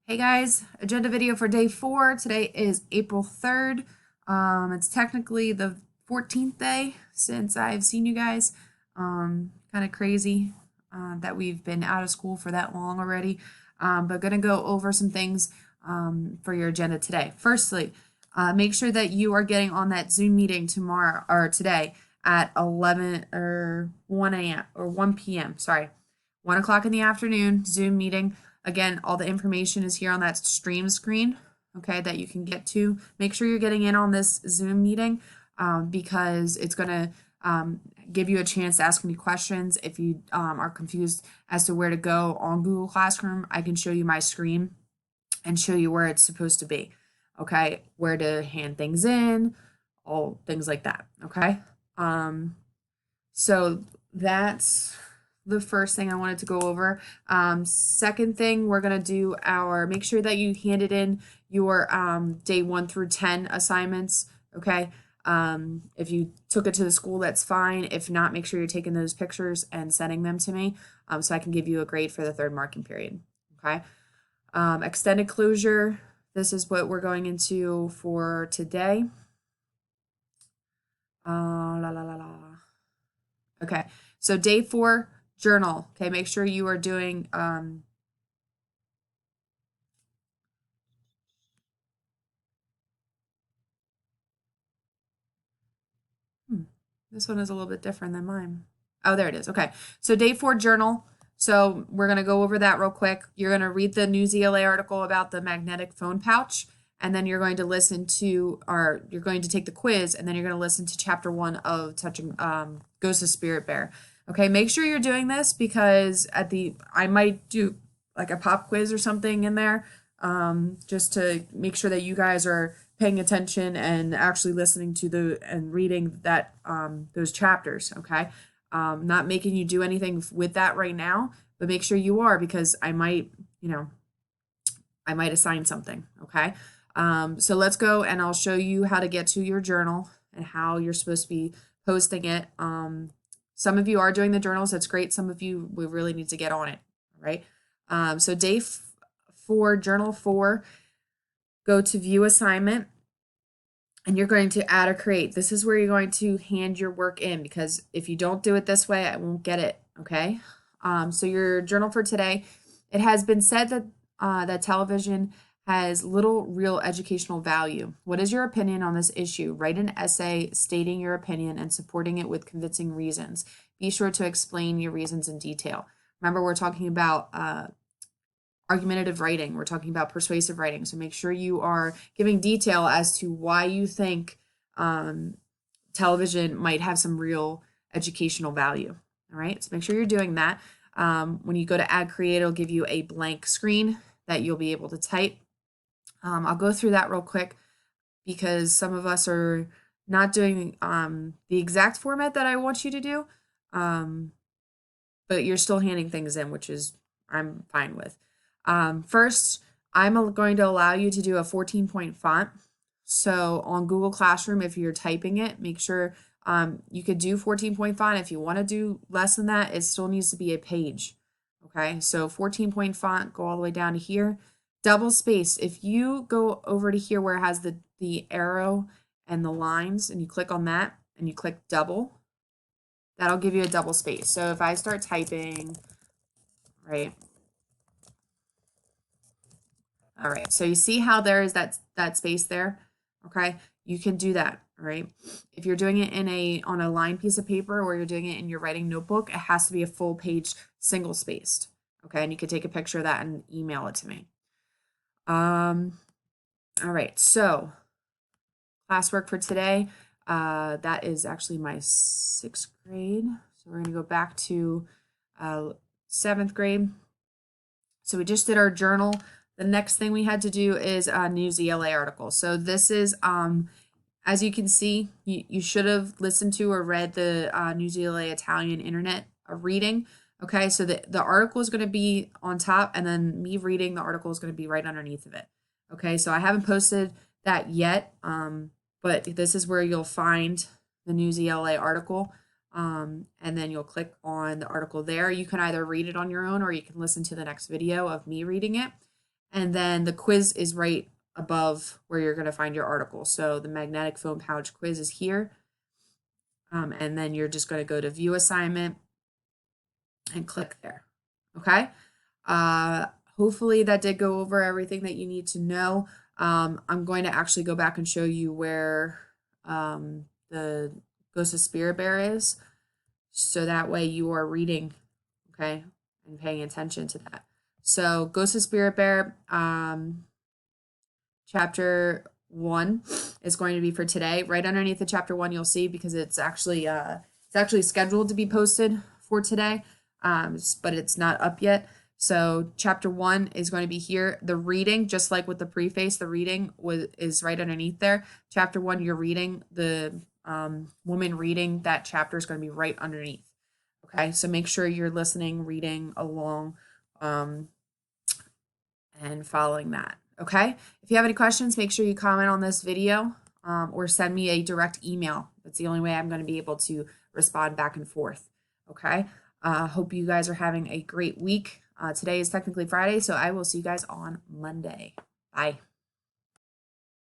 Hey guys, agenda video for day 4. Today is April 3rd. It's technically the 14th day since I've seen you guys. Kind of crazy that we've been out of school for that long already. But gonna go over some things for your agenda today. Firstly, make sure that you are getting on that Zoom meeting tomorrow or today at 11 or 1 a.m. or 1 p.m. Sorry, 1 o'clock in the afternoon, Zoom meeting. Again, all the information is here on that stream screen, okay, that you can get to. Make sure you're getting in on this Zoom meeting because it's going to give you a chance to ask me questions. If you are confused as to where to go on Google Classroom, I can show you my screen and show you where it's supposed to be, okay, where to hand things in, all things like that, okay? So that's the first thing I wanted to go over. Second thing, we're going to do make sure that you handed in your day 1 through 10 assignments, okay? If you took it to the school, that's fine. If not, make sure you're taking those pictures and sending them to me so I can give you a grade for the third marking period, okay? Extended closure, this is what we're going into for today. Okay, so day 4, journal. Okay, make sure you are doing this one is a little bit different than mine. Oh, there it is. Okay, so day 4, journal. So we're going to go over that real quick. You're going to read the News ELA article about the magnetic phone pouch, and then you're going to listen to, or you're going to take the quiz, and then you're going to listen to chapter 1 of Touching Ghost of Spirit Bear. Okay, make sure you're doing this because I might do like a pop quiz or something in there just to make sure that you guys are paying attention and actually listening to and reading that those chapters, okay? Not making you do anything with that right now, but make sure you are because I might assign something, okay? So let's go and I'll show you how to get to your journal and how you're supposed to be posting it. Some of you are doing the journals, that's great. Some of you, we really need to get on it, all right? So day 4, journal 4, go to view assignment, and you're going to add or create. This is where you're going to hand your work in because if you don't do it this way, I won't get it, okay? So your journal for today, it has been said that that television has little real educational value. What is your opinion on this issue? Write an essay stating your opinion and supporting it with convincing reasons. Be sure to explain your reasons in detail. Remember, we're talking about argumentative writing. We're talking about persuasive writing. So make sure you are giving detail as to why you think television might have some real educational value. All right, so make sure you're doing that. When you go to add create, it'll give you a blank screen that you'll be able to type. I'll go through that real quick because some of us are not doing the exact format that I want you to do, but you're still handing things in, which is I'm fine with. First, I'm going to allow you to do a 14-point font. So on Google Classroom, if you're typing it, make sure you could do 14-point font. If you want to do less than that, it still needs to be a page. Okay, so 14-point font, go all the way down to here. Double spaced. If you go over to here where it has the arrow and the lines, and you click on that, and you click double, that'll give you a double space. So if I start typing, right? All right, so you see how there is that space there, okay? You can do that, all right? If you're doing it on a lined piece of paper or you're doing it in your writing notebook, it has to be a full page, single spaced, okay? And you can take a picture of that and email it to me. All right, so classwork for today, that is actually my 6th grade. So we're gonna go back to 7th grade. So we just did our journal. The next thing we had to do is a News ELA article. So this is, as you can see, you should have listened to or read the News ELA Italian internet reading. Okay, so the article is going to be on top, and then me reading the article is going to be right underneath of it. Okay, so I haven't posted that yet, but this is where you'll find the News ELA article. And then you'll click on the article there. You can either read it on your own or you can listen to the next video of me reading it. And then the quiz is right above where you're going to find your article. So the magnetic foam pouch quiz is here. And then you're just going to go to view assignment and click there. Okay. Hopefully that did go over everything that you need to know. I'm going to actually go back and show you where the Ghost of Spirit Bear is. So that way you are reading, okay, and paying attention to that. So Ghost of Spirit Bear, chapter 1 is going to be for today. Right underneath the chapter 1, you'll see, because it's actually scheduled to be posted for today, but it's not up yet. So chapter 1 is going to be here. The reading, just like with the preface, the reading is right underneath there. Chapter 1, you're reading, the woman reading that chapter is going to be right underneath. Okay, so make sure you're listening, reading along, and following that. Okay, if you have any questions, make sure you comment on this video, or send me a direct email. That's the only way I'm going to be able to respond back and forth. Okay, hope you guys are having a great week. Today is technically Friday, so I will see you guys on Monday. Bye.